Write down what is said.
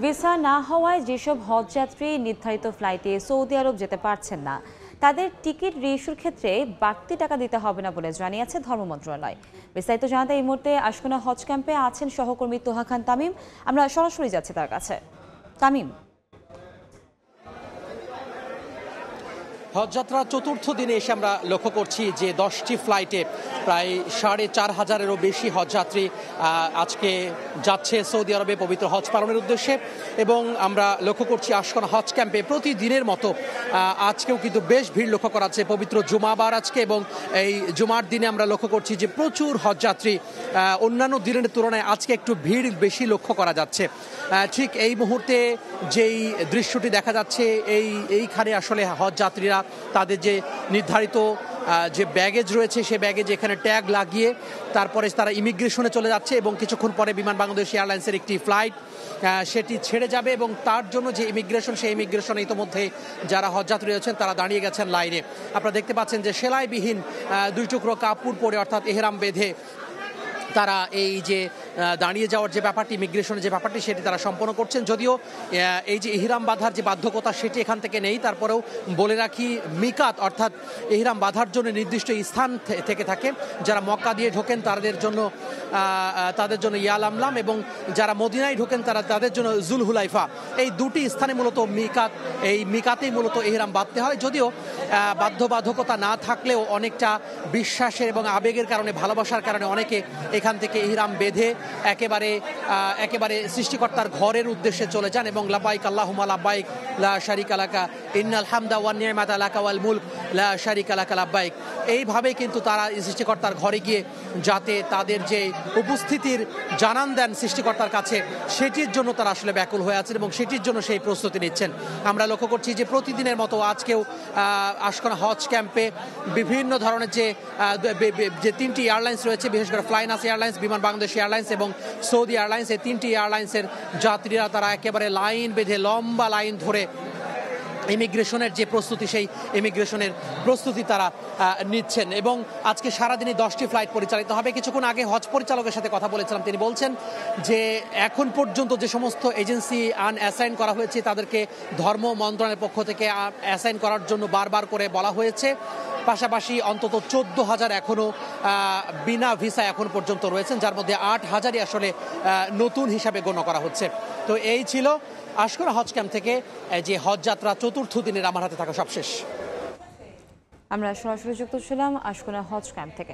Visa না হওয়ায় যেসব হজযাত্রী নির্ধারিত ফ্লাইটে সৌদি আরব যেতে পারছেন না তাদের টিকিট রিইস্যুর ক্ষেত্রে বাড়তি টাকা দিতে হবে না বলে জানিয়েছে ধর্ম মন্ত্রণালয়। বিস্তারিত জানাতে এই মুহূর্তে আশকোনা হজ ক্যাম্পে আছেন সহকর্মী তোহা খান তামিম। আমরা সরাসরি যাচ্ছি তার কাছে। তামিম, হজযাত্রা চতুর্থ দিনে এসে আমরা লক্ষ্য করছি যে 10টি ফ্লাইটে প্রায় 4,500-এরও বেশি হজযাত্রী আজকে যাচ্ছে সৌদি আরবে পবিত্র হজ পালনের উদ্দেশ্যে। এবং আমরা লক্ষ্য করছি আশকোনা হজ ক্যাম্পে প্রতিদিনের মতো আজকেও কিন্তু বেশ ভিড় লক্ষ্য করা যাচ্ছে। পবিত্র জুমাবার আজকে, এবং এই জুমার দিনে আমরা লক্ষ্য করছি যে প্রচুর হজযাত্রী। অন্যান্য দিনের তুলনায় আজকে একটু ভিড় বেশি লক্ষ্য করা যাচ্ছে। ঠিক এই মুহূর্তে যেই দৃশ্যটি দেখা যাচ্ছে এইখানে আসলে হজযাত্রীরা তাদের যে নির্ধারিত যে ব্যাগেজ রয়েছে সেই ব্যাগেজ এখানে ট্যাগ লাগিয়ে তারপরে তারা ইমিগ্রেশনে চলে যাচ্ছে, এবং কিছুক্ষণ পরে বিমান বাংলাদেশ এয়ারলাইন্সের একটি ফ্লাইট সেটি ছেড়ে যাবে, এবং তার জন্য যে ইমিগ্রেশন সেই ইমিগ্রেশনে ইতিমধ্যে যারা হজযাত্রী রয়েছেন তারা দাঁড়িয়ে গেছেন লাইনে। আপনারা দেখতে পাচ্ছেন যে সেলাইবিহীন 2 টুকরো কাপড় পরে অর্থাৎ এহরাম বেঁধে তারা এই যে দাঁড়িয়ে যাওয়ার যে ব্যাপারটি, ইমিগ্রেশনের যে ব্যাপারটি সেটি তারা সম্পন্ন করছেন। যদিও এই যে ইহরাম বাঁধার যে বাধ্যকতা সেটি এখান থেকে নেই, তারপরেও বলে রাখি মিকাত অর্থাৎ ইহরাম বাঁধার জন্য নির্দিষ্ট স্থান থেকে থাকে। যারা মক্কা দিয়ে ঢোকেন তাদের জন্য ইয়ালামলাম, এবং যারা মদিনায় ঢোকেন তাদের জন্য জুলহুলাইফা। এই দুটি স্থানে মূলত মিকাত, এই মিকাতেই মূলত ইহরাম বাঁধতে হয়। যদিও বাধ্যবাধকতা না থাকলেও অনেকটা বিশ্বাসের এবং আবেগের কারণে, ভালোবাসার কারণে অনেকে এখান থেকে ইহরাম বেঁধে একেবারে সৃষ্টিকর্তার ঘরের উদ্দেশ্যে চলে যান, এবং লাব্বাইক আল্লাহুম্মা লাব্বাইক লা শারিকা লাকা ইন্নাল হামদা ওয়ান নি'মাতা লাকা ওয়াল মুলক লা শারিকা লাকা লাব্বাইক। এইভাবে কিন্তু তারা সৃষ্টিকর্তার ঘরে গিয়ে যাতে তাদের যে উপস্থিতির জানান দেন সৃষ্টিকর্তার কাছে, সেটির জন্য তারা আসলে ব্যাকুল হয়ে আছেন এবং সেটির জন্য সেই প্রস্তুতি নিচ্ছেন। আমরা লক্ষ্য করছি যে প্রতিদিনের মতো আজকেও আশকোনা হজ ক্যাম্পে বিভিন্ন ধরনের যে 3টি এয়ারলাইন্স রয়েছে, বিশেষ করে ফ্লাইনাস এয়ারলাইন্স, বিমান বাংলাদেশ এয়ারলাইন্স এবং সৌদি এয়ারলাইন্স, এই 3টি এয়ারলাইন্সের যাত্রীরা তারা একেবারে লাইন বেঁধে লম্বা লাইন ধরে ইমিগ্রেশনের যে প্রস্তুতি সেই ইমিগ্রেশনের প্রস্তুতি তারা নিচ্ছেন। এবং আজকে সারাদিনে 10টি ফ্লাইট পরিচালিত হবে। কিছুক্ষণ আগে হজ পরিচালকের সাথে কথা বলেছিলাম, তিনি বলছেন যে এখন পর্যন্ত যে সমস্ত এজেন্সি আনঅ্যাসাইন করা হয়েছে তাদেরকে ধর্ম মন্ত্রণালয়ের পক্ষ থেকে অ্যাসাইন করার জন্য বারবার করে বলা হয়েছে। পাশাপাশি অন্তত 14,000 এখনও বিনা ভিসা এখন পর্যন্ত রয়েছেন, যার মধ্যে 8,000-ই আসলে নতুন হিসাবে গণ্য করা হচ্ছে। তো এই ছিল আশকোনা হজ ক্যাম্প থেকে যে হজযাত্রা চতুর্থ দিনের আমার হাতে থাকা সবশেষ। আমরা সরাসরি যুক্ত ছিলাম আশকোনা হজ ক্যাম্প থেকে।